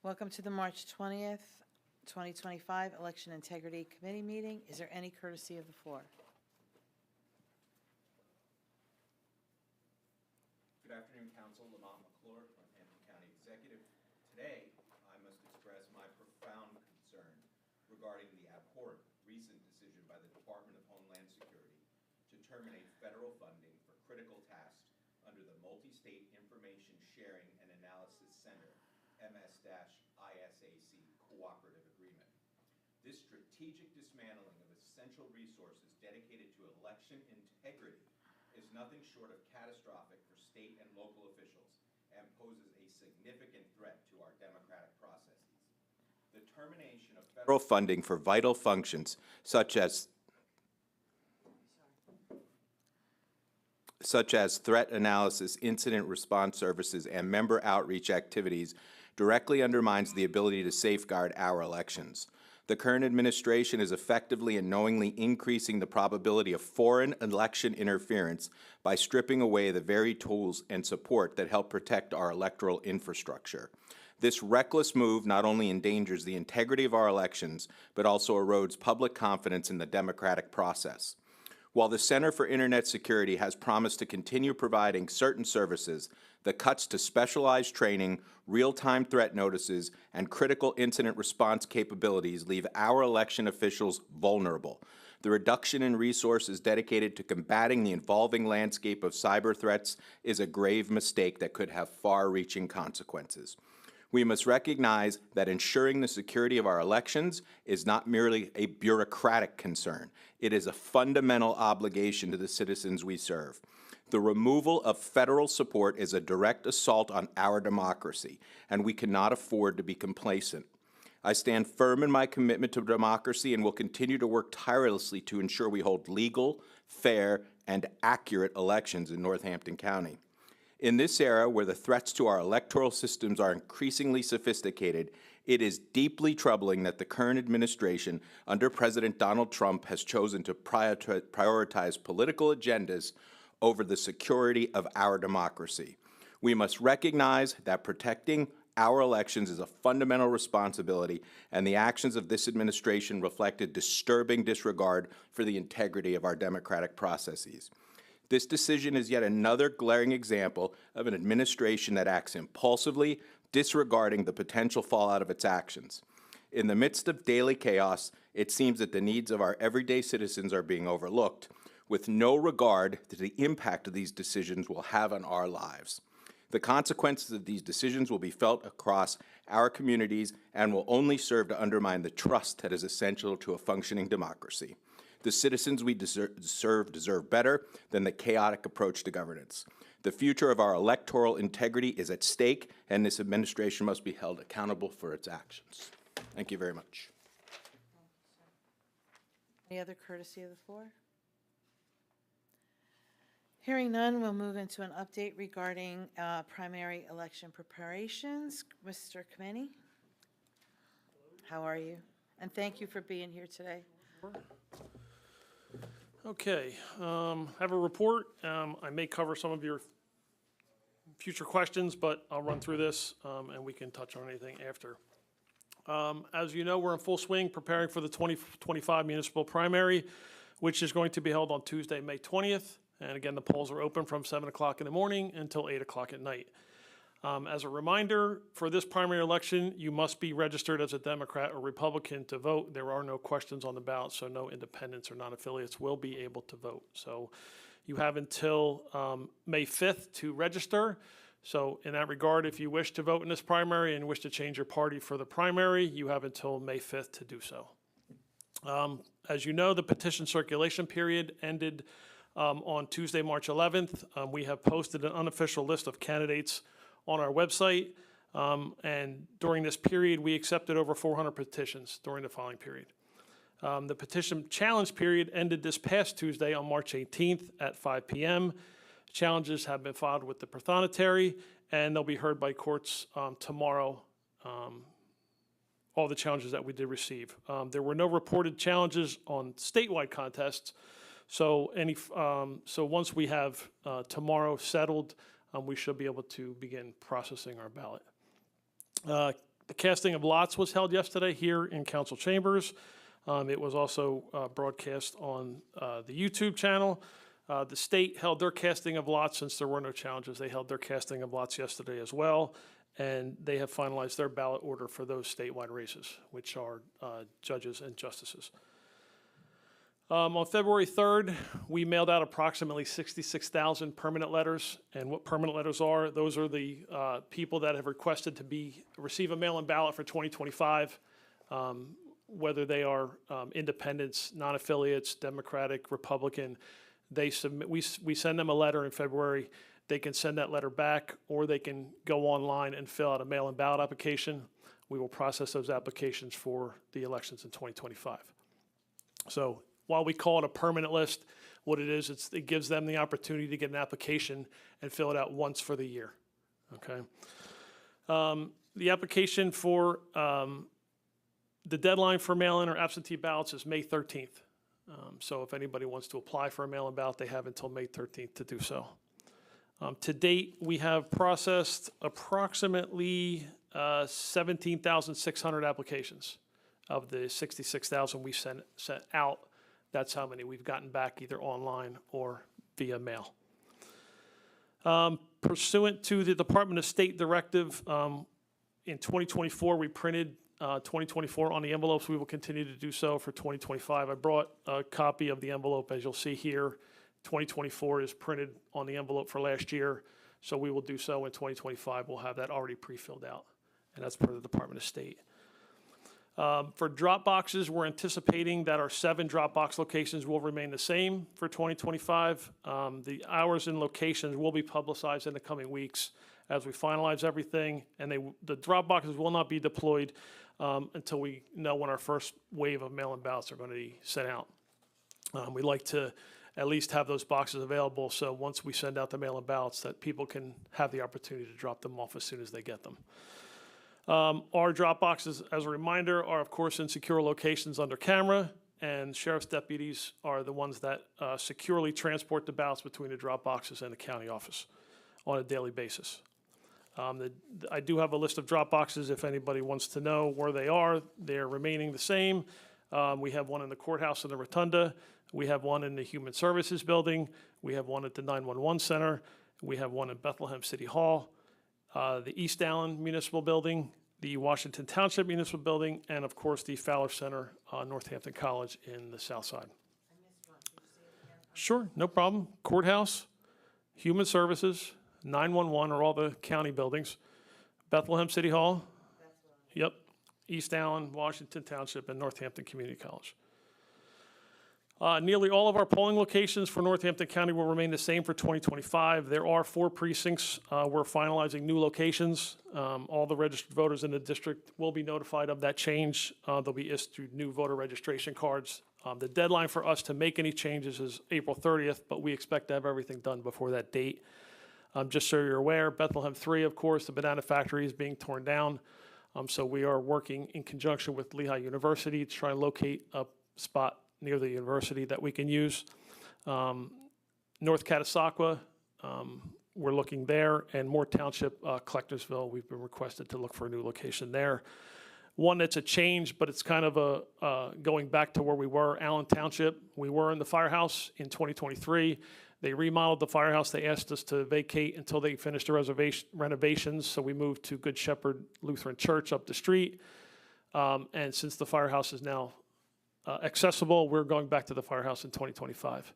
Welcome to the March 20th, 2025 Election Integrity Committee meeting. Is there any courtesy of the floor? Good afternoon, Council. Lamont McClure, Northampton County Executive. Today, I must express my profound concern regarding the abhorrent recent decision by the Department of Homeland Security to terminate federal funding for critical tasks under the Multi-State Information Sharing and Analysis Center, MS-ISAC Cooperative Agreement. This strategic dismantling of essential resources dedicated to election integrity is nothing short of catastrophic for state and local officials and poses a significant threat to our democratic processes. The termination of federal funding for vital functions such as threat analysis, incident response services, and member outreach activities directly undermines the ability to safeguard our elections. The current administration is effectively and knowingly increasing the probability of foreign election interference by stripping away the very tools and support that help protect our electoral infrastructure. This reckless move not only endangers the integrity of our elections, but also erodes public confidence in the democratic process. While the Center for Internet Security has promised to continue providing certain services, the cuts to specialized training, real-time threat notices, and critical incident response capabilities leave our election officials vulnerable. The reduction in resources dedicated to combating the evolving landscape of cyber threats is a grave mistake that could have far-reaching consequences. We must recognize that ensuring the security of our elections is not merely a bureaucratic concern. It is a fundamental obligation to the citizens we serve. The removal of federal support is a direct assault on our democracy, and we cannot afford to be complacent. I stand firm in my commitment to democracy and will continue to work tirelessly to ensure we hold legal, fair, and accurate elections in Northampton County. In this era where the threats to our electoral systems are increasingly sophisticated, it is deeply troubling that the current administration under President Donald Trump has chosen to prioritize political agendas over the security of our democracy. We must recognize that protecting our elections is a fundamental responsibility, and the actions of this administration reflect a disturbing disregard for the integrity of our democratic processes. This decision is yet another glaring example of an administration that acts impulsively, disregarding the potential fallout of its actions. In the midst of daily chaos, it seems that the needs of our everyday citizens are being overlooked, with no regard to the impact of these decisions will have on our lives. The consequences of these decisions will be felt across our communities and will only serve to undermine the trust that is essential to a functioning democracy. The citizens we deserve better than the chaotic approach to governance. The future of our electoral integrity is at stake, and this administration must be held accountable for its actions. Thank you very much. Any other courtesy of the floor? Hearing none, we'll move into an update regarding primary election preparations. Mr. Kameni? How are you? And thank you for being here today. Okay, have a report. I may cover some of your future questions, but I'll run through this and we can touch on anything after. As you know, we're in full swing preparing for the 2025 municipal primary, which is going to be held on Tuesday, May 20th. And again, the polls are open from 7 o'clock in the morning until 8 o'clock at night. As a reminder, for this primary election, you must be registered as a Democrat or Republican to vote. There are no questions on the ballot, so no independents or non-affiliates will be able to vote. So you have until May 5th to register. So in that regard, if you wish to vote in this primary and wish to change your party for the primary, you have until May 5th to do so. As you know, the petition circulation period ended on Tuesday, March 11th. We have posted an unofficial list of candidates on our website, and during this period, we accepted over 400 petitions during the filing period. The petition challenge period ended this past Tuesday on March 18th at 5 p.m. Challenges have been filed with the Prothonotary, and they'll be heard by courts tomorrow, all the challenges that we did receive. There were no reported challenges on statewide contests, so once we have tomorrow settled, we should be able to begin processing our ballot. The casting of lots was held yesterday here in council chambers. It was also broadcast on the YouTube channel. The state held their casting of lots since there were no challenges. They held their casting of lots yesterday as well, and they have finalized their ballot order for those statewide races, which are judges and justices. On February 3rd, we mailed out approximately 66,000 permanent letters. And what permanent letters are, those are the people that have requested to receive a mail-in ballot for 2025, whether they are independents, non-affiliates, Democratic, Republican. They submit, we send them a letter in February. They can send that letter back, or they can go online and fill out a mail-in ballot application. We will process those applications for the elections in 2025. So while we call it a permanent list, what it is, it gives them the opportunity to get an application and fill it out once for the year, okay? The application for, the deadline for mail-in or absentee ballots is May 13th. So if anybody wants to apply for a mail-in ballot, they have until May 13th to do so. To date, we have processed approximately 17,600 applications of the 66,000 we sent out. That's how many we've gotten back either online or via mail. Pursuant to the Department of State directive, in 2024, we printed 2024 on the envelopes. We will continue to do so for 2025. I brought a copy of the envelope, as you'll see here. 2024 is printed on the envelope for last year, so we will do so in 2025. We'll have that already pre-filled out, and that's part of the Department of State. For drop boxes, we're anticipating that our 7 drop box locations will remain the same for 2025. The hours and locations will be publicized in the coming weeks as we finalize everything, and the drop boxes will not be deployed until we know when our first wave of mail-in ballots are going to be sent out. We'd like to at least have those boxes available, so once we send out the mail-in ballots, that people can have the opportunity to drop them off as soon as they get them. Our drop boxes, as a reminder, are of course in secure locations under camera, and sheriff's deputies are the ones that securely transport the ballots between the drop boxes and the county office on a daily basis. I do have a list of drop boxes if anybody wants to know where they are. They're remaining the same. We have one in the courthouse in the Rotunda. We have one in the Human Services Building. We have one at the 911 Center. We have one in Bethlehem City Hall, the East Allen Municipal Building, the Washington Township Municipal Building, and of course the Fowler Center, Northampton College in the South Side. Sure, no problem. Courthouse, Human Services, 911 are all the county buildings. Bethlehem City Hall, yep, East Allen, Washington Township, and Northampton Community College. Nearly all of our polling locations for Northampton County will remain the same for 2025. There are 4 precincts. We're finalizing new locations. All the registered voters in the district will be notified of that change. They'll be issued new voter registration cards. The deadline for us to make any changes is April 30th, but we expect to have everything done before that date. Just so you're aware, Bethlehem 3, of course, the banana factory is being torn down. So we are working in conjunction with Lehigh University to try and locate a spot near the university that we can use. North Catasauqua, we're looking there, and Moore Township, Collectorsville, we've been requested to look for a new location there. One that's a change, but it's kind of a going back to where we were, Allen Township. We were in the firehouse in 2023. They remodeled the firehouse. They asked us to vacate until they finished the renovations, so we moved to Good Shepherd Lutheran Church up the street. And since the firehouse is now accessible, we're going back to the firehouse in 2025.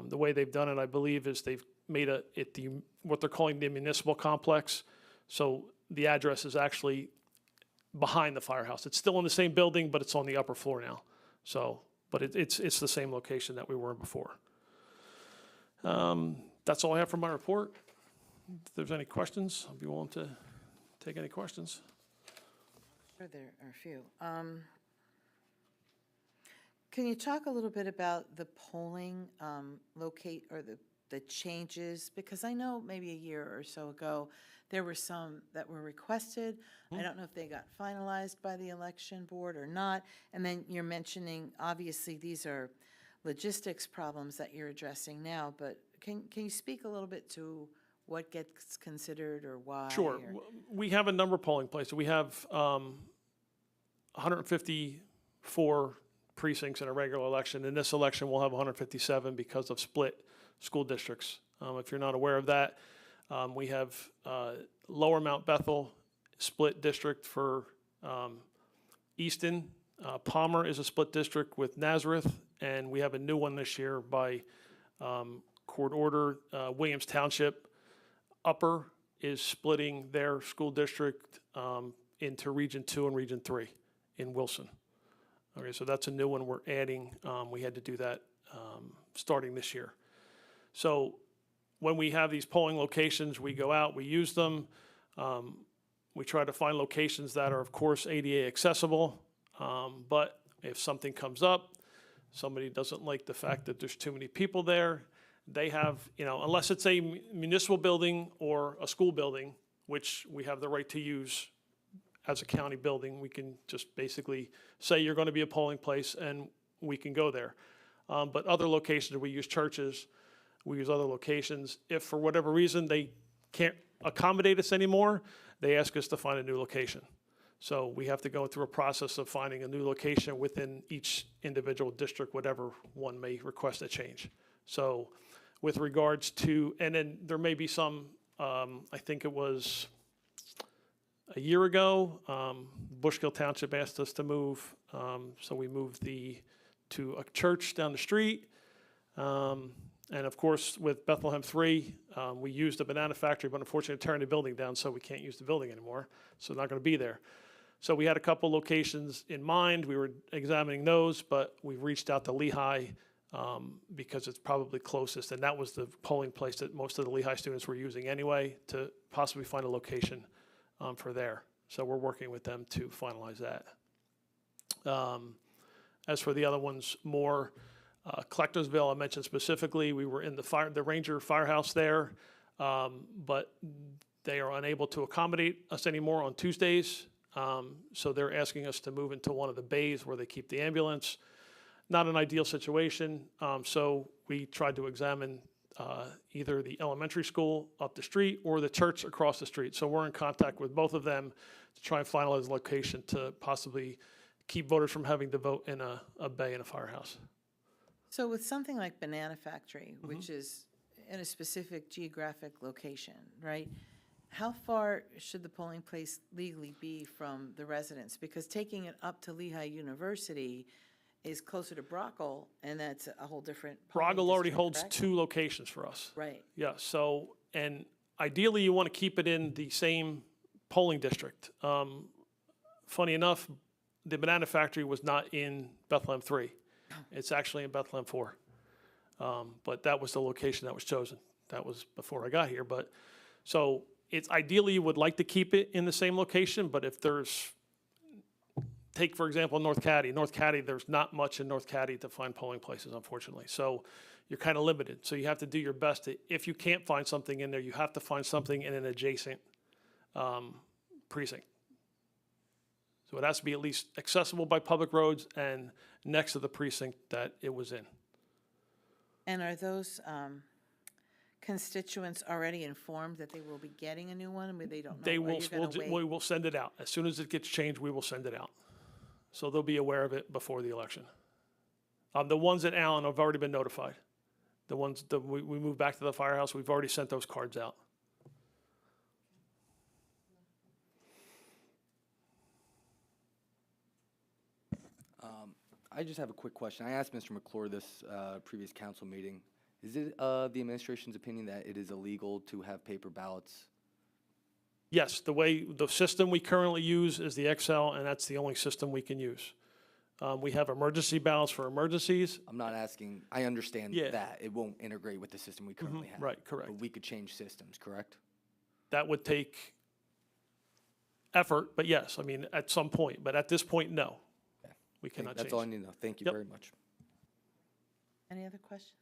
The way they've done it, I believe, is they've made it what they're calling the municipal complex. So the address is actually behind the firehouse. It's still in the same building, but it's on the upper floor now. So, but it's the same location that we were in before. That's all I have for my report. If there's any questions, I'll be willing to take any questions. Sure, there are a few. Can you talk a little bit about the polling the changes? Because I know maybe a year or so ago, there were some that were requested. I don't know if they got finalized by the election board or not. And then you're mentioning, obviously, these are logistics problems that you're addressing now, but can you speak a little bit to what gets considered or why? Sure. or- We have a number of polling places. We have 154 precincts in a regular election. In this election, we'll have 157 because of split school districts. If you're not aware of that, we have Lower Mount Bethel, split district for Easton. Palmer is a split district with Nazareth, and we have a new one this year by court order. Williams Township Upper is splitting their school district into Region 2 and Region 3 in Wilson. Okay, so that's a new one we're adding. We had to do that starting this year. So when we have these polling locations, we go out, we use them. We try to find locations that are, of course, ADA accessible. But if something comes up, somebody doesn't like the fact that there's too many people there, they have, unless it's a municipal building or a school building, which we have the right to use as a county building, we can just basically say you're going to be a polling place and we can go there. But other locations, we use churches, we use other locations. If for whatever reason they can't accommodate us anymore, they ask us to find a new location. So we have to go through a process of finding a new location within each individual district, whatever one may request a change. So with regards to, and then there may be some, I think it was a year ago, Bushkill Township asked us to move, so we moved to a church down the street. And of course, with Bethlehem 3, we used a banana factory, but unfortunately tearing the building down, so we can't use the building anymore. So it's not going to be there. So we had a couple locations in mind. We were examining those, but we reached out to Lehigh because it's probably closest. And that was the polling place that most of the Lehigh students were using anyway to possibly find a location for there. So we're working with them to finalize that. As for the other ones, more Collectorsville, I mentioned specifically, we were in the Ranger Firehouse there, but they are unable to accommodate us anymore on Tuesdays. So they're asking us to move into one of the bays where they keep the ambulance. Not an ideal situation. So we tried to examine either the elementary school up the street or the church across the street. So we're in contact with both of them to try and finalize a location to possibly keep voters from having to vote in a bay and a firehouse. So with something like Banana Factory, which is in a specific geographic location, right? How far should the polling place legally be from the residents? Because taking it up to Lehigh University is closer to Brockle, and that's a whole different polling Brockle already district, holds correct? 2 locations for us. Right. Yeah, so, and ideally you want to keep it in the same polling district. Funny enough, the Banana Factory was not in Bethlehem 3. It's actually in Bethlehem 4. But that was the location that was chosen. That was before I got here. But so it's ideally you would like to keep it in the same location, but if there's, take for example North Caddy. North Caddy, there's not much in North Caddy to find polling places, unfortunately. So you're kind of limited. So you have to do your best to, if you can't find something in there, you have to find something in an adjacent precinct. So it has to be at least accessible by public roads and next to the precinct that it was in. And are those constituents already informed that they will be getting a new one, but they don't know? They or will, you're gonna wait? we will send it out. As soon as it gets changed, we will send it out. So they'll be aware of it before the election. The ones at Allen have already been notified. The ones that we moved back to the firehouse, we've already sent those cards out. I just have a quick question. I asked Mr. McClure this previous council meeting. Is it the administration's opinion that it is illegal to have paper ballots? Yes, the system we currently use is the Excel, and that's the only system we can use. We have emergency ballots for emergencies. I'm not asking, I understand Yeah. that. It won't integrate with the system we currently have. right, correct. But we could change systems, correct? That would take effort, but yes, I mean, at some point. But at this point, no. Okay. We cannot change. That's all I need to know. Thank you Yep. very much. Any other questions?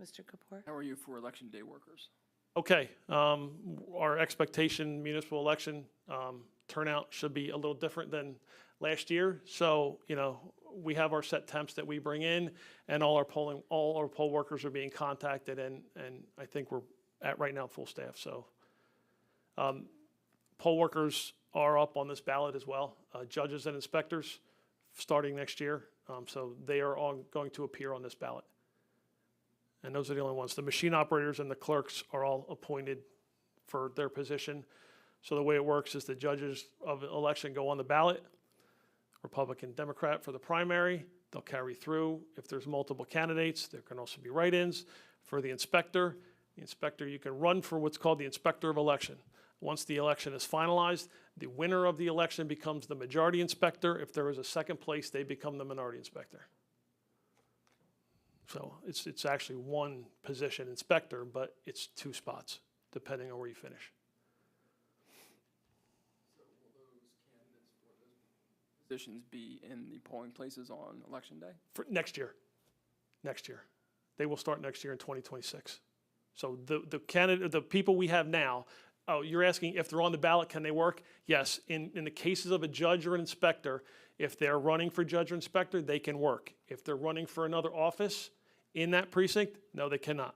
Mr. Kapoor? How are you for election day workers? Okay, our expectation municipal election turnout should be a little different than last year. So, we have our set temps that we bring in, and all our poll workers are being contacted, and I think we're at right now, full staff, so. Poll workers are up on this ballot as well, judges and inspectors, starting next year. So they are all going to appear on this ballot. And those are the only ones. The machine operators and the clerks are all appointed for their position. So the way it works is the judges of the election go on the ballot, Republican, Democrat for the primary. They'll carry through. If there's multiple candidates, there can also be write-ins. For the inspector, you can run for what's called the inspector of election. Once the election is finalized, the winner of the election becomes the majority inspector. If there is a second place, they become the minority inspector. So it's actually one position, inspector, but it's 2 spots, depending on where you finish. Positions be in the polling places on election day? For next year. They will start next year in 2026. So the people we have now, oh, you're asking if they're on the ballot, can they work? Yes. In the cases of a judge or an inspector, if they're running for judge or inspector, they can work. If they're running for another office in that precinct, no, they cannot.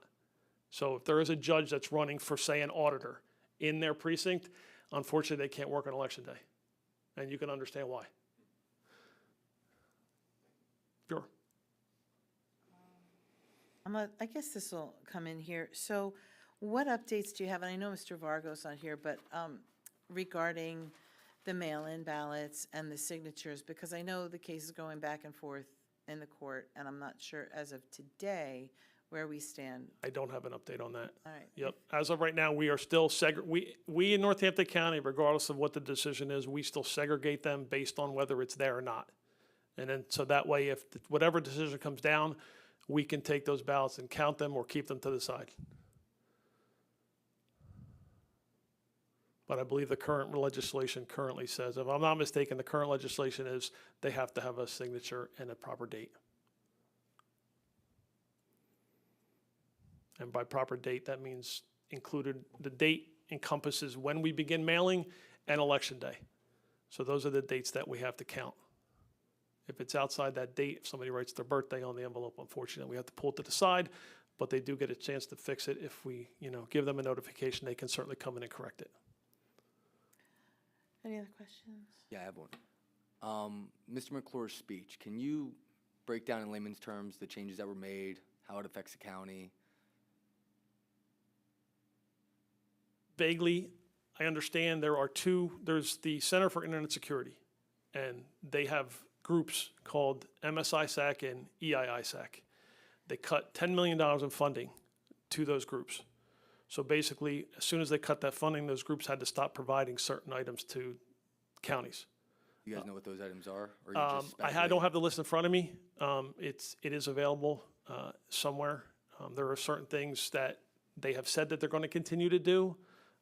So if there is a judge that's running for, say, an auditor in their precinct, unfortunately, they can't work on election day. And you can understand why. Sure. I guess this will come in here. So what updates do you have? And I know Mr. Vargo's not here, but regarding the mail-in ballots and the signatures, because I know the case is going back and forth in the court, and I'm not sure as of today where we stand. I don't have an update on that. All right. Yep. As of right now, we are still we in Northampton County, regardless of what the decision is, we still segregate them based on whether it's there or not. And then, so that way, if whatever decision comes down, we can take those ballots and count them or keep them to the side. But I believe the current legislation currently says, if I'm not mistaken, the current legislation is they have to have a signature and a proper date. And by proper date, that means the date encompasses when we begin mailing and election day. So those are the dates that we have to count. If it's outside that date, if somebody writes their birthday on the envelope, unfortunately, we have to pull it to the side, but they do get a chance to fix it. If we, give them a notification, they can certainly come in and correct it. Any other questions? Yeah, I have one. Mr. McClure's speech, can you break down in layman's terms the changes that were made, how it affects the county? Vaguely, I understand there's the Center for Internet Security, and they have groups called MSISAC and EIISAC. They cut $10 million in funding to those groups. So basically, as soon as they cut that funding, those groups had to stop providing certain items to counties. You guys know what those items are? Or you just I don't speculating? have the list in front of me. It is available somewhere. There are certain things that they have said that they're going to continue to do,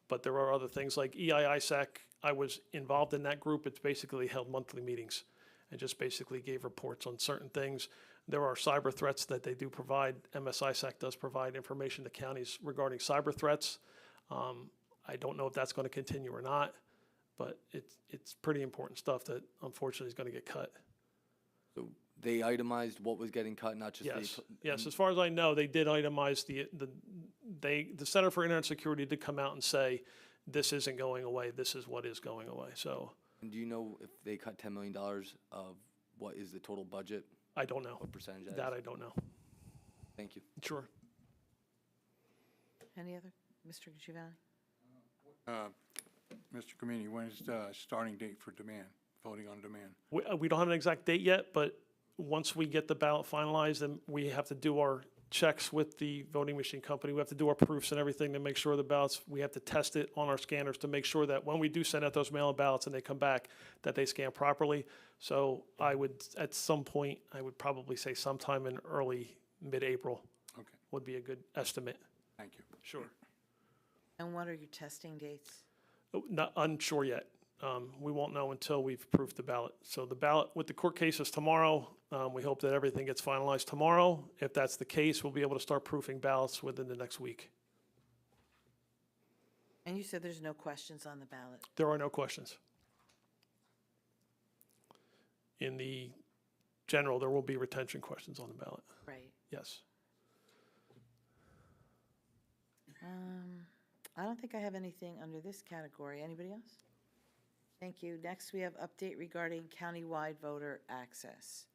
but there are other things like EIISAC. I was involved in that group. It's basically held monthly meetings and just basically gave reports on certain things. There are cyber threats that they do provide. MSISAC does provide information to counties regarding cyber threats. I don't know if that's going to continue or not, but it's pretty important stuff that unfortunately is going to get cut. So they itemized what was getting cut, not just Yes, yes. As far as I know, they did itemize the Center for Internet Security did come out and say, this isn't going away. This is what is going away. So And do you know if they cut $10 million of what is the total budget? I don't know. What percentage that That is? I don't know. Thank you. Sure. Any other? Mr. Giovanni? Mr. Comini, when is the starting date for demand, voting on demand? We don't have an exact date yet, but once we get the ballot finalized, then we have to do our checks with the voting machine company. We have to do our proofs and everything to make sure the ballots, we have to test it on our scanners to make sure that when we do send out those mail-in ballots and they come back, that they scan properly. So I would, at some point, I would probably say sometime in early, mid-April Okay, would be a good estimate. thank you. Sure. And what are your testing dates? Not unsure yet. We won't know until we've proofed the ballot. So the ballot with the court case is tomorrow. We hope that everything gets finalized tomorrow. If that's the case, we'll be able to start proofing ballots within the next week. And you said there's no questions on the ballot. There are no questions. In the general, there will be retention questions on the ballot. Right. Yes. I don't think I have anything under this category. Anybody else? Thank you. Next, we have update regarding countywide voter access.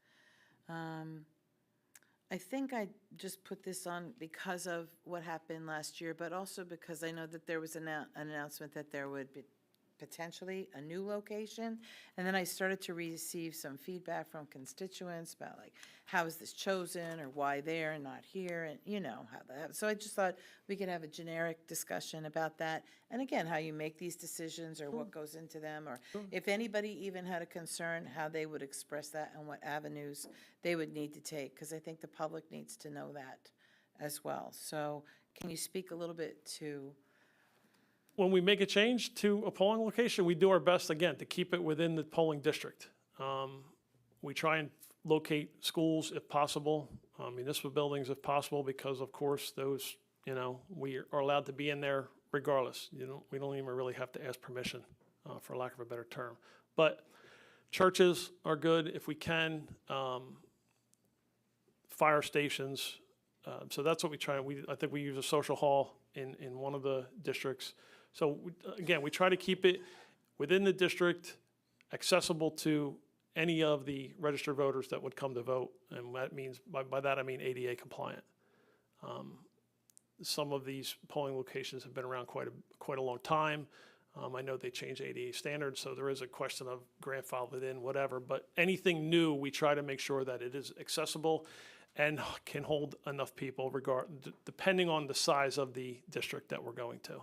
I think I just put this on because of what happened last year, but also because I know that there was an announcement that there would be potentially a new location. And then I started to receive some feedback from constituents about like, how is this chosen or why there and not here? And you know how that, so I just thought we could have a generic discussion about that. And again, how you make these decisions or what goes into them, or if anybody even had a concern, how they would express that and what avenues they would need to take, because I think the public needs to know that as well. So can you speak a little bit to, When we make a change to a polling location, we do our best, again, to keep it within the polling district. We try and locate schools if possible, municipal buildings if possible, because of course those, we are allowed to be in there regardless. We don't even really have to ask permission, for lack of a better term. But churches are good if we can, fire stations. So that's what we try. I think we use a social hall in one of the districts. So again, we try to keep it within the district, accessible to any of the registered voters that would come to vote. And that means, by that I mean ADA compliant. Some of these polling locations have been around quite a long time. I know they change ADA standards, so there is a question of grandfathered in, whatever. But anything new, we try to make sure that it is accessible and can hold enough people, depending on the size of the district that we're going to.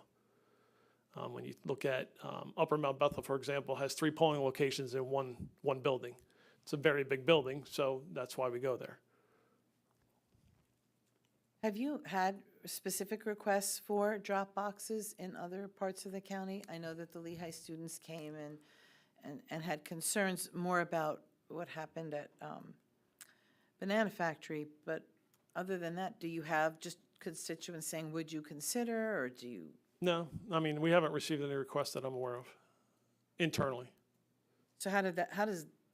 When you look at Upper Mount Bethel, for example, has 3 polling locations in one building. It's a very big building, so that's why we go there. have you had specific requests for drop boxes in other parts of the county? I know that the Lehigh students came and had concerns more about what happened at Banana Factory, but other than that, do you have just constituents saying, would you consider, or do you? No, I mean, we haven't received any requests that I'm aware of internally. So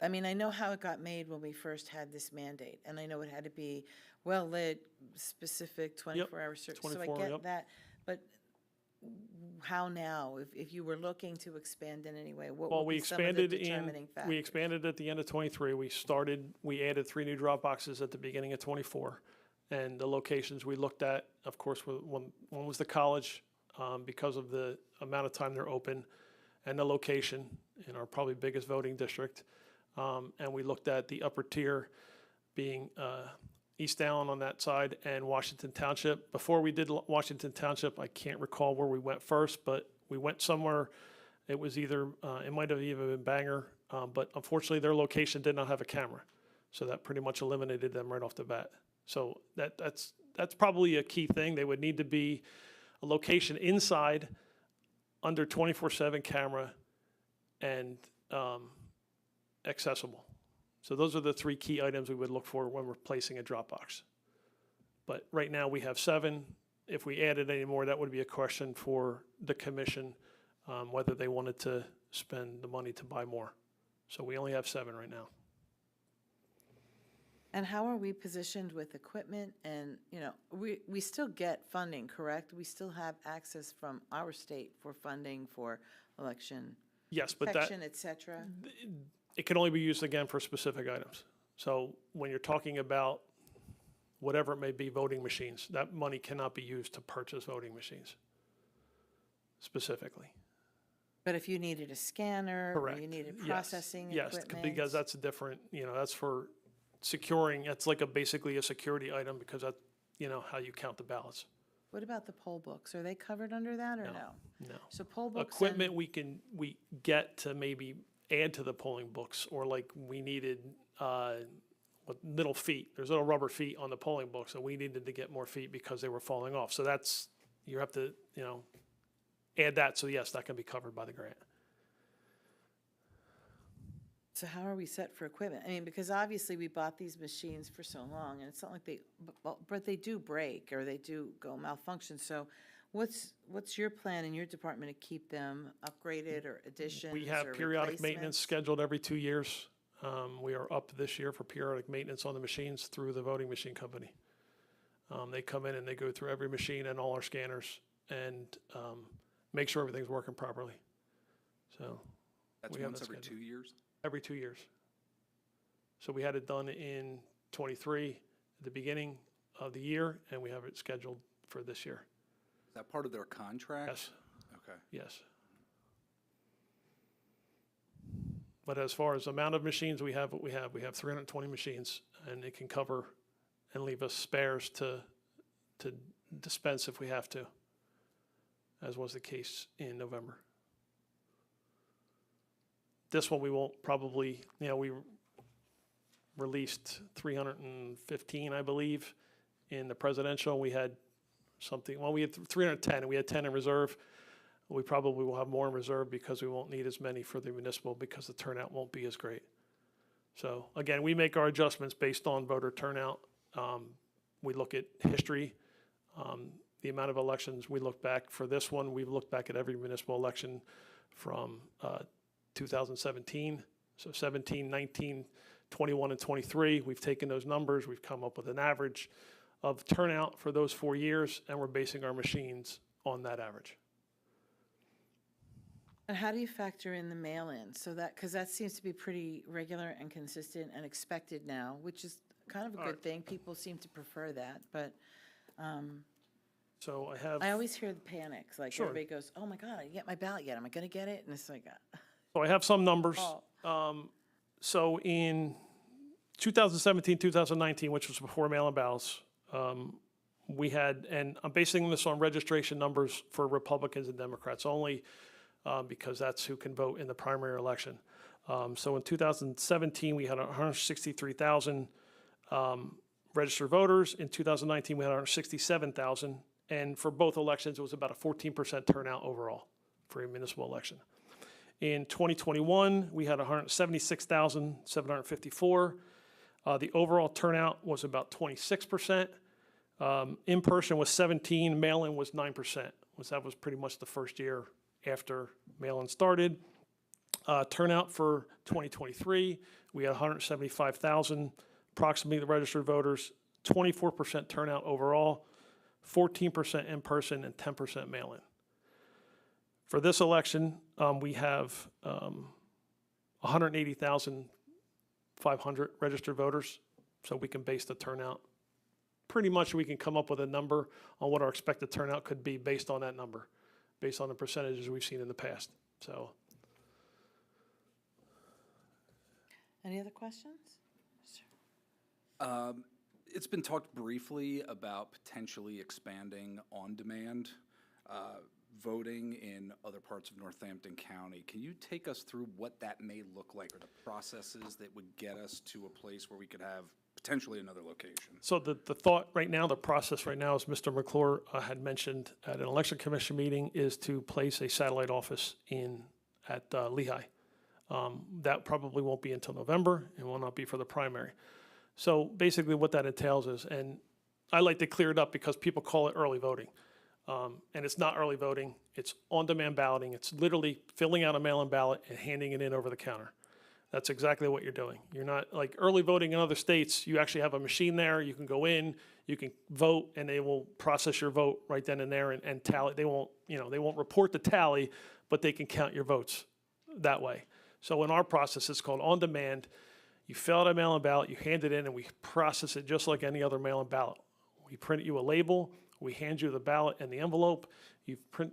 I mean, I know how it got made when we first had this mandate, and I know it had to be well-lit, specific, 24-hour service. So I 24, get yep. that, but how now? If you were looking to expand in any way, what Well, would we be some of the expanded determining factors? we expanded at the end of '23. We added 3 new drop boxes at the beginning of '24. And the locations we looked at, of course, one was the college, because of the amount of time they're open, and the location in our probably biggest voting district. And we looked at the upper tier being East Allen on that side and Washington Township. Before we did Washington Township, I can't recall where we went first, but we went somewhere. It was either, it might have even been Bangor, but unfortunately their location did not have a camera. So that pretty much eliminated them right off the bat. So that's probably a key thing. They would need to be a location inside, under 24/7 camera, and accessible. So those are the 3 key items we would look for when we're placing a drop box. But right now we have 7. If we added any more, that would be a question for the commission, whether they wanted to spend the money to buy more. So we only have 7 right now. And how are we positioned with equipment? And, we still get funding, correct? We still have access from our state for funding for election Yes, but that, protection, et cetera? it can only be used again for specific items. So when you're talking about whatever it may be, voting machines, that money cannot be used to purchase voting machines specifically. But if you needed a scanner, or Correct. you needed Yes. processing Yes, equipment? because that's a different, that's for securing, that's like basically a security item, because that, how you count the ballots. What about the poll books? Are they covered under that, or no? No. So poll books Equipment we get to maybe add to the polling books, or like we needed, little feet, there's little rubber feet on the polling books, and we needed to get more feet because they were falling off. So that's, you have to, add that, so yes, that can be covered by the grant. So how are we set for equipment? I mean, because obviously we bought these machines for so long, and it's not like but they do break, or they do go malfunction. So what's your plan in your department to keep them upgraded, or additions, We have or periodic maintenance replacements? scheduled every 2 years. We are up this year for periodic maintenance on the machines through the voting machine company. They come in and they go through every machine and all our scanners and make sure everything's working properly. So That's we have once that every scheduled. 2 years? Every 2 years. So we had it done in '23 at the beginning of the year, and we have it scheduled for this year. Is that part of their contract? Yes, Okay. yes. But as far as amount of machines we have, what we have 320 machines, and it can cover and leave us spares to dispense if we have to, as was the case in November. This one we won't probably, we released 315, I believe, in the presidential. We had something, well, we had 310, and we had 10 in reserve. We probably will have more in reserve because we won't need as many for the municipal because the turnout won't be as great. So again, we make our adjustments based on voter turnout. We look at history, the amount of elections. We look back for this one. We've looked back at every municipal election from 2017. So 17, 19, 21, and 23. We've taken those numbers. We've come up with an average of turnout for those 4 years, and we're basing our machines on that average. And how do you factor in the mail-in? So that, because that seems to be pretty regular and consistent and expected now, which is kind of a good thing. People seem to prefer that, but So I have. I always hear the panics, like Sure. everybody goes, oh my God, I didn't get my ballot yet. Am I going to get it? And it's like, So I have some numbers. Oh. So in 2017, 2019, which was before mail-in ballots, we had, and I'm basing this on registration numbers for Republicans and Democrats only, because that's who can vote in the primary election. So in 2017, we had 163,000 registered voters. In 2019, we had 167,000. And for both elections, it was about a 14% turnout overall for a municipal election. In 2021, we had 176,754. The overall turnout was about 26%. In person was 17, mail-in was 9%. That was pretty much the first year after mail-in started. Turnout for 2023, we had 175,000 approximately the registered voters, 24% turnout overall, 14% in person, and 10% mail-in. For this election, we have 180,500 registered voters, so we can base the turnout. Pretty much we can come up with a number on what our expected turnout could be based on that number, based on the percentages we've seen in the past. So, any other questions? It's been talked briefly about potentially expanding on-demand voting in other parts of Northampton County. Can you take us through what that may look like, or the processes that would get us to a place where we could have potentially another location? So the thought right now, the process right now, as Mr. McClure had mentioned at an election commission meeting, is to place a satellite office at Lehigh. That probably won't be until November and will not be for the primary. So basically what that entails is, and I like to clear it up because people call it early voting. And it's not early voting, it's on-demand balloting. It's literally filling out a mail-in ballot and handing it in over the counter. That's exactly what you're doing. You're not, like early voting in other states, you actually have a machine there, you can go in, you can vote, and they will process your vote right then and there and tally. They won't report the tally, but they can count your votes that way. So in our process, it's called on-demand. You fill out a mail-in ballot, you hand it in, and we process it just like any other mail-in ballot. We print you a label, we hand you the ballot and the envelope. You put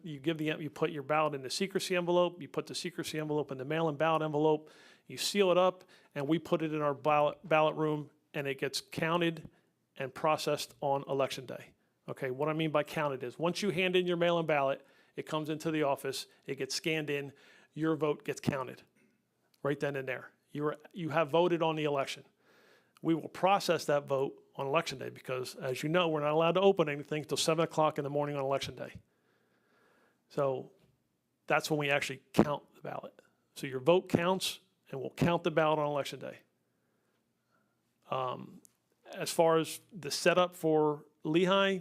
your ballot in the secrecy envelope, you put the secrecy envelope in the mail-in ballot envelope, you seal it up, and we put it in our ballot room, and it gets counted and processed on election day. Okay, what I mean by counted is once you hand in your mail-in ballot, it comes into the office, it gets scanned in, your vote gets counted right then and there. You have voted on the election. We will process that vote on election day because, as you know, we're not allowed to open anything until 7 o'clock in the morning on election day. So that's when we actually count the ballot. So your vote counts, and we'll count the ballot on election day. As far as the setup for Lehigh,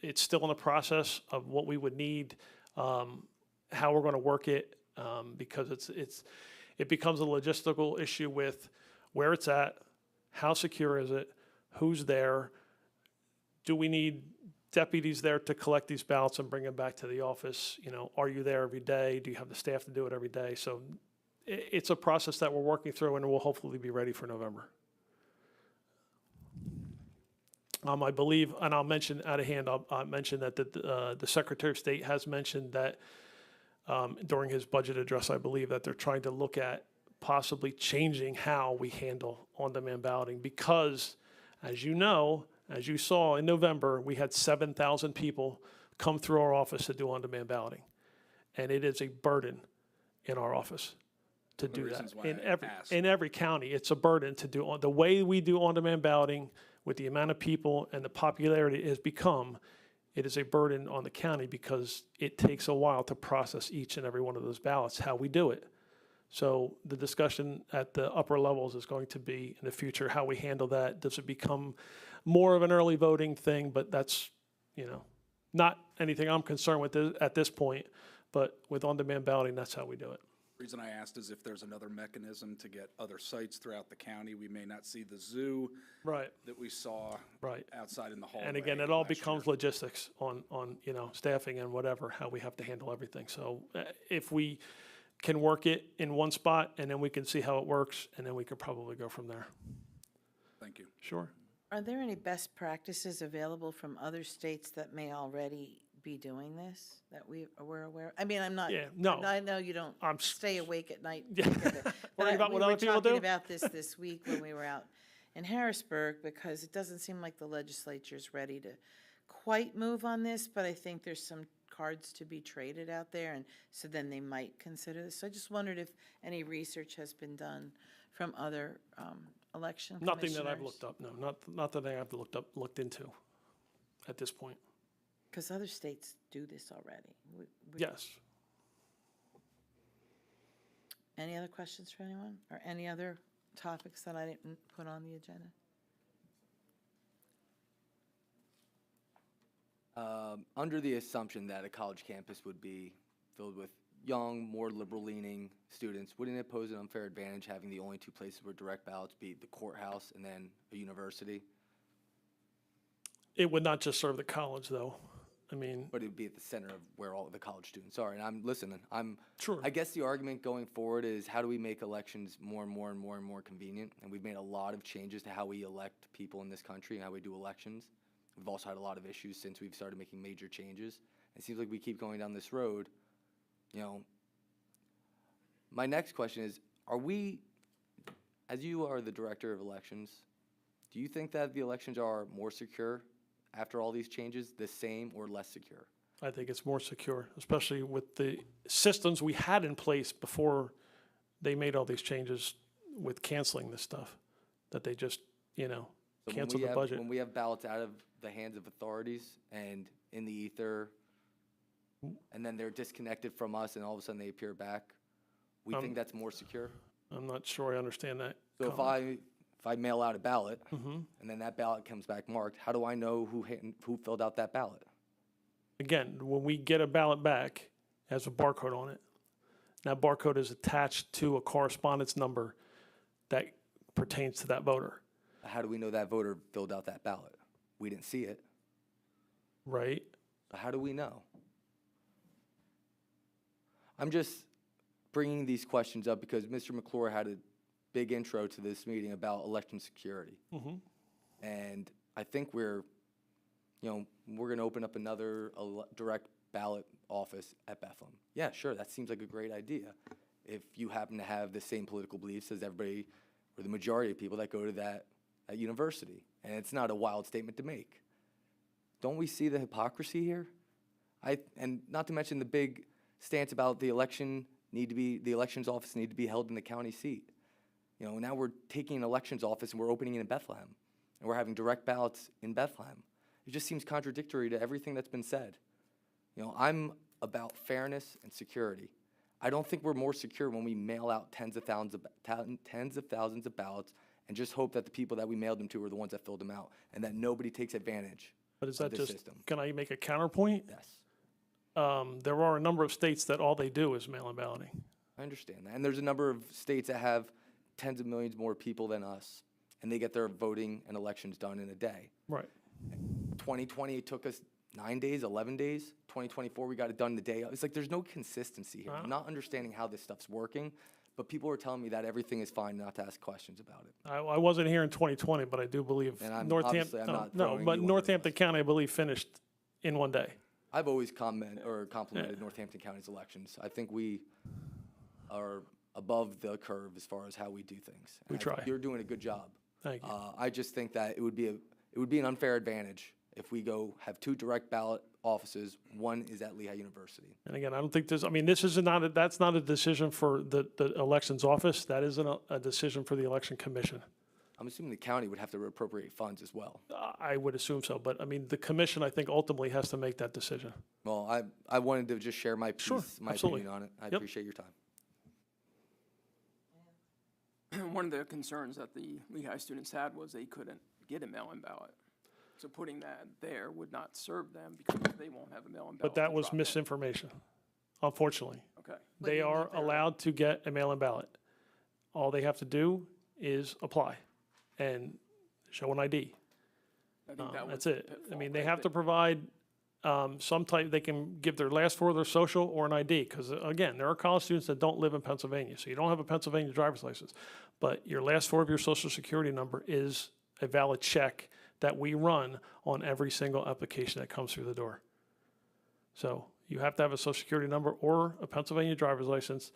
it's still in the process of what we would need, how we're going to work it, because it becomes a logistical issue with where it's at, how secure is it, who's there, do we need deputies there to collect these ballots and bring them back to the office. You know, are you there every day? Do you have the staff to do it every day? So it's a process that we're working through, and we'll hopefully be ready for November. I believe, and I'll mention out of hand, I'll mention that the Secretary of State has mentioned that during his budget address, I believe that they're trying to look at possibly changing how we handle on-demand balloting because, as you know, as you saw in November, we had 7,000 people come through our office to do on-demand balloting. And it is a burden in our office to do that. reasons why I asked. In every county, it's a burden to do, the way we do on-demand balloting with the amount of people and the popularity it has become, it is a burden on the county because it takes a while to process each and every one of those ballots, how we do it. So the discussion at the upper levels is going to be in the future, how we handle that. Does it become more of an early voting thing? But that's, you know, not anything I'm concerned with at this point, but with on-demand balloting, that's how we do it. Reason I asked is if there's another mechanism to get other sites throughout the county. We may not see the zoo Right, that we saw right. outside in the hallway. And again, it all last becomes year. logistics on, you know, staffing and whatever, how we have to handle everything. So if we can work it in one spot and then we can see how it works and then we could probably go from there. Thank you. Sure. Are there any best practices available from other states that may already be doing this, that we're aware of? I mean, I'm not. Yeah, no. I know you don't I'm stay awake at night. Yeah. But Worrying about we what were other people talking do? about this week when we were out in Harrisburg, because it doesn't seem like the legislature's ready to quite move on this, but I think there's some cards to be traded out there, and so then they might consider this. So I just wondered if any research has been done from other election commissioners. Nothing that I've looked up, no, not that I've looked into at this point. Because other states do this already. Yes. Any other questions for anyone? Or any other topics that I didn't put on the agenda? Under the assumption that a college campus would be filled with young, more liberal-leaning students, wouldn't it pose an unfair advantage having the only two places where direct ballots be the courthouse and then a university? It would not just serve the college, though. I mean, But it would be at the center of where all the college students are. And I'm listening. Sure. I guess the argument going forward is how do we make elections more and more and more and more convenient? And we've made a lot of changes to how we elect people in this country and how we do elections. We've also had a lot of issues since we've started making major changes. It seems like we keep going down this road. You know, my next question is, are we, as you are the director of elections, do you think that the elections are more secure after all these changes, the same or less secure? I think it's more secure, especially with the systems we had in place before they made all these changes with canceling this stuff, that they just, you know, So when canceled we the have- budget. When we have ballots out of the hands of authorities and in the ether, and then they're disconnected from us and all of a sudden they appear back, we think that's more secure? I'm not sure I understand that. So if comment. I mail out a ballot, Mm-hmm. and then that ballot comes back marked, how do I know who filled out that ballot? Again, when we get a ballot back, it has a barcode on it. That barcode is attached to a correspondence number that pertains to that voter, How do we know that voter filled out that ballot? We didn't see it. right? But how do we know? I'm just bringing these questions up because Mr. McClure had a big intro to this meeting about election security. Mm-hmm. And I think we're going to open up another direct ballot office at Bethlehem. Yeah, sure, that seems like a great idea. If you happen to have the same political beliefs as everybody, or the majority of people that go to that university. And it's not a wild statement to make. Don't we see the hypocrisy here? And not to mention the big stance about the elections office need to be held in the county seat. You know, now we're taking an elections office and we're opening it in Bethlehem. And we're having direct ballots in Bethlehem. It just seems contradictory to everything that's been said. You know, I'm about fairness and security. I don't think we're more secure when we mail out tens of thousands of ballots and just hope that the people that we mailed them to are the ones that filled them out and that nobody takes advantage But is of that this just, system. can I make a counterpoint? Yes, There are a number of states that all they do is mail-in balloting. I understand that. And there's a number of states that have tens of millions more people than us, and they get their voting and elections done in a day. Right. 2020, it took us 9 days, 11 days. 2024, we got it done the day. It's like there's no consistency here. I'm not understanding how this stuff's working, but people are telling me that everything is fine, not to ask questions about it. I wasn't here in 2020, but I do believe And I'm- Northampton, obviously, I'm not no, throwing but you under the Northampton bus. County, I believe, finished in one day. I've always complimented Northampton County's elections. I think we are above the curve as far as how we do things. We And I think try. You're doing a good job. Thank you. I just think that it would be an unfair advantage if we have 2 direct ballot offices. One is at Lehigh University. And again, I don't think this, I mean, this is not, that's not a decision for the elections office. That is a decision for the election commission. I'm assuming the county would have to appropriate funds as well. I would assume so, but I mean, the commission, I think, ultimately has to make that decision. Well, I wanted to just share my piece, Sure, my absolutely. opinion on it. I Yep. appreciate your time. One of the concerns that the Lehigh students had was they couldn't get a mail-in ballot. So putting that there would not serve them because they won't have a mail-in ballot. But that to was drop in. misinformation, unfortunately. Okay. They are allowed to get a mail-in ballot. All they have to do is apply and show an ID. I think that was That's the it. I pitfall, mean, they right? have to provide some type, they can give their last four of their social or an ID. Because again, there are college students that don't live in Pennsylvania, so you don't have a Pennsylvania driver's license. But your last four of your social security number is a valid check that we run on every single application that comes through the door. So you have to have a social security number or a Pennsylvania driver's license.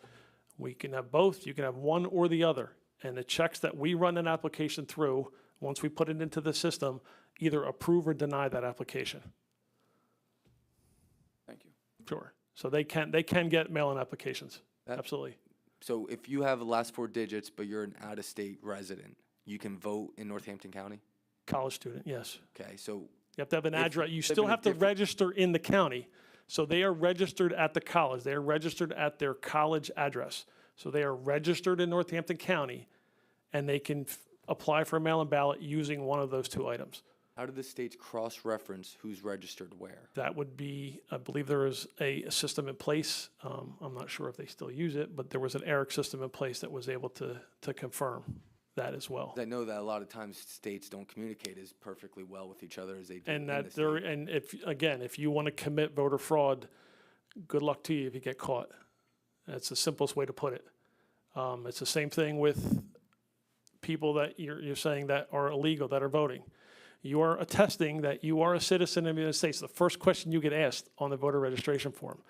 We can have both. You can have one or the other. And the checks that we run an application through, once we put it into the system, either approve or deny that application. Thank you. Sure. So they can get mail-in applications. That- Absolutely. So if you have the last 4 digits, but you're an out-of-state resident, you can vote in Northampton County? College student, yes. Okay, so You have to have an If address. You live still in a have to different- register in the county. So they are registered at the college. They are registered at their college address. So they are registered in Northampton County, and they can apply for a mail-in ballot using one of those two items. how do the states cross-reference who's registered where? That would be, I believe there is a system in place. I'm not sure if they still use it, but there was an ERIC system in place that was able to confirm that as well. I know that a lot of times states don't communicate as perfectly well with each other as they do And in that the there, state. and if, again, if you want to commit voter fraud, good luck to you if you get caught. That's the simplest way to put it. It's the same thing with people that you're saying that are illegal, that are voting. You are attesting that you are a citizen of the United States. The first question you get asked on the voter registration form.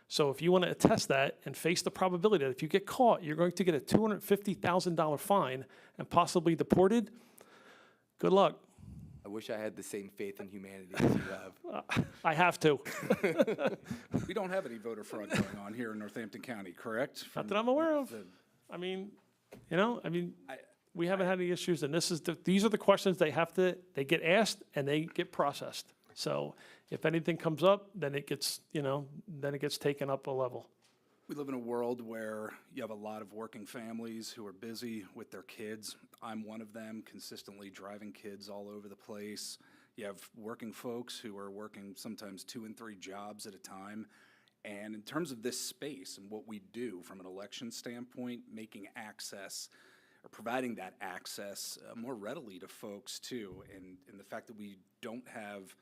So if you want to attest that and face the probability that if you get caught, you're going to get a $250,000 fine and possibly deported, good luck. I wish I had the same faith in humanity as you have. I have to. We don't have any voter fraud going on here in Northampton County, correct? Not that I'm aware of. I mean, we haven't had any issues, and these are the questions they get asked and they get processed. So if anything comes up, then it gets taken up a level. We live in a world where you have a lot of working families who are busy with their kids. I'm one of them, consistently driving kids all over the place. You have working folks who are working sometimes 2 and 3 jobs at a time. And in terms of this space and what we do from an election standpoint, making access or providing that access more readily to folks too, and the fact that we don't have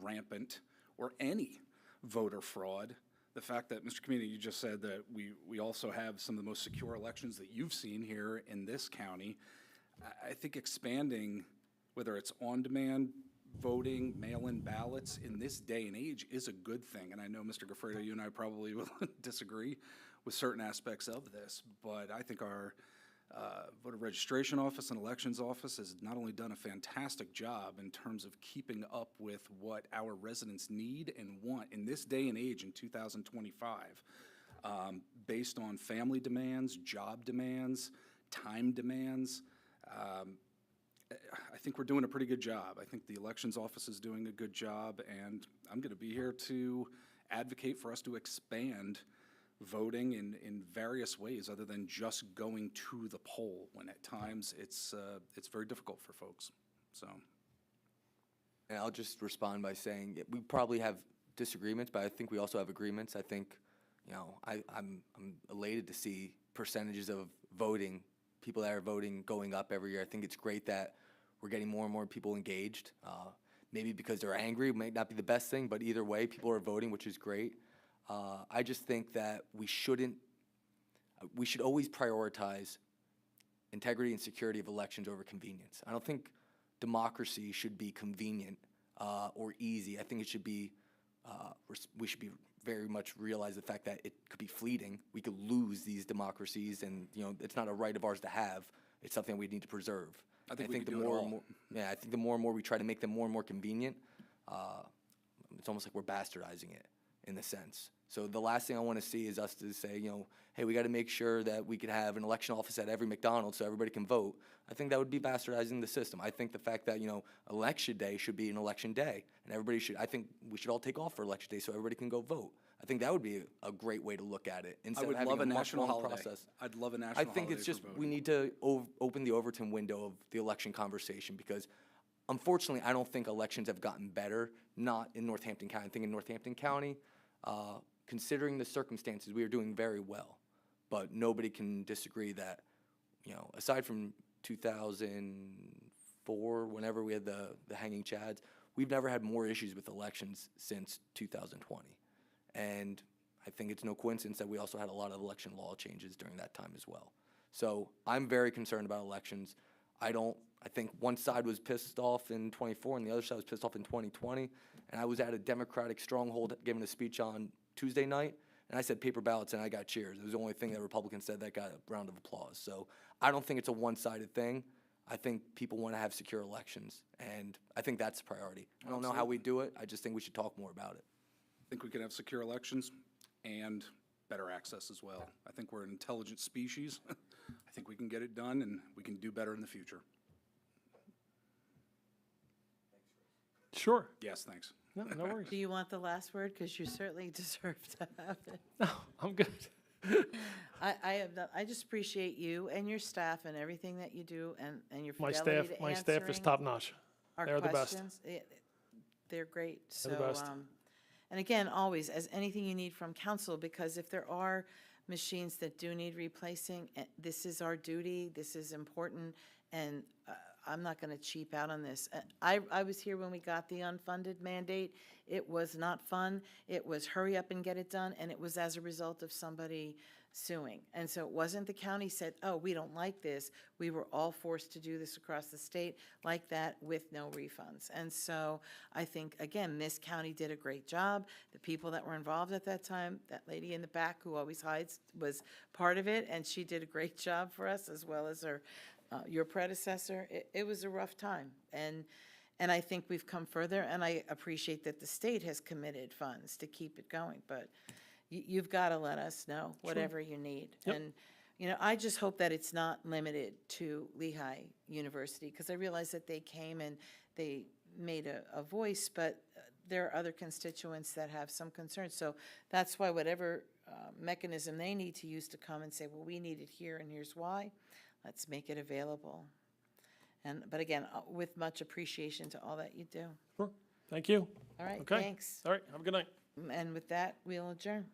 rampant or any voter fraud, the fact that, Mr. Committee, you just said that we also have some of the most secure elections that you've seen here in this county. I think expanding, whether it's on-demand voting, mail-in ballots in this day and age is a good thing. And I know, Mr. Goffredo, you and I probably will disagree with certain aspects of this, but I think our voter registration office and elections office has not only done a fantastic job in terms of keeping up with what our residents need and want in this day and age in 2025, based on family demands, job demands, time demands. I think we're doing a pretty good job. I think the elections office is doing a good job, and I'm going to be here to advocate for us to expand voting in various ways other than just going to the poll, when at times it's very difficult for folks. So, And I'll just respond by saying we probably have disagreements, but I think we also have agreements. I think, I'm elated to see percentages of voting, people that are voting going up every year. I think it's great that we're getting more and more people engaged. maybe because they're angry, it might not be the best thing, but either way, people are voting, which is great. I just think that we should always prioritize integrity and security of elections over convenience. I don't think democracy should be convenient or easy. I think it should be, we should be very much realize the fact that it could be fleeting. We could lose these democracies, and it's not a right of ours to have. It's something we need to preserve. I think And we could the do it more all. and more, yeah, I think the more and more we try to make them more and more convenient, it's almost like we're bastardizing it in a sense. So the last thing I want to see is us to say, hey, we got to make sure that we could have an election office at every McDonald's so everybody can vote. I think that would be bastardizing the system. I think the fact that, election day should be an election day, and I think we should all take off for election day so everybody can go vote. I think that would be a great way to look at it, I instead would of having love a national month-long holiday. process. I'd love a national I holiday think it's for just, voting. we need to open the Overton window of the election conversation, because unfortunately, I don't think elections have gotten better, not in Northampton County. I think in Northampton County, considering the circumstances, we are doing very well. But nobody can disagree that, aside from 2004, whenever we had the hanging chads, we've never had more issues with elections since 2020. And I think it's no coincidence that we also had a lot of election law changes during that time as well. So I'm very concerned about elections. I think one side was pissed off in 24 and the other side was pissed off in 2020. And I was at a Democratic stronghold giving a speech on Tuesday night, and I said paper ballots and I got cheers. It was the only thing that Republicans said that got a round of applause. So I don't think it's a one-sided thing. I think people want to have secure elections, and I think that's a priority. I don't know how we do it. I just think we should talk more about it. I think we can have secure elections and better access as well. I think we're an intelligent species. I think we can get it done, and we can do better in the future. Sure. Yes, thanks. No worries. Do you want the last word? Because you certainly deserve to have it. No, I'm good. I just appreciate you and your staff and everything that you do, and your My fidelity staff, to my staff is answering top-notch. our They're the best. questions. They're great. They're the best. And again, always, as anything you need from council, because if there are machines that do need replacing, this is our duty, this is important, and I'm not going to cheap out on this. I was here when we got the unfunded mandate. It was not fun. It was hurry up and get it done, and it was as a result of somebody suing. And so it wasn't the county said, oh, we don't like this. We were all forced to do this across the state like that with no refunds. And so I think, again, this county did a great job. The people that were involved at that time, that lady in the back who always hides, was part of it, and she did a great job for us, as well as her your predecessor. It was a rough time, and I think we've come further, and I appreciate that the state has committed funds to keep it going, but you've got to let us know whatever you need. Yep. And, I just hope that it's not limited to Lehigh University, because I realize that they came and they made a voice, but there are other constituents that have some concerns. So that's why whatever mechanism they need to use to come and say, well, we need it here and here's why, let's make it available. But again, with much appreciation to all that you do. Sure. Thank you. All right, Okay. thanks. All right, have a good night. And with that, we'll adjourn.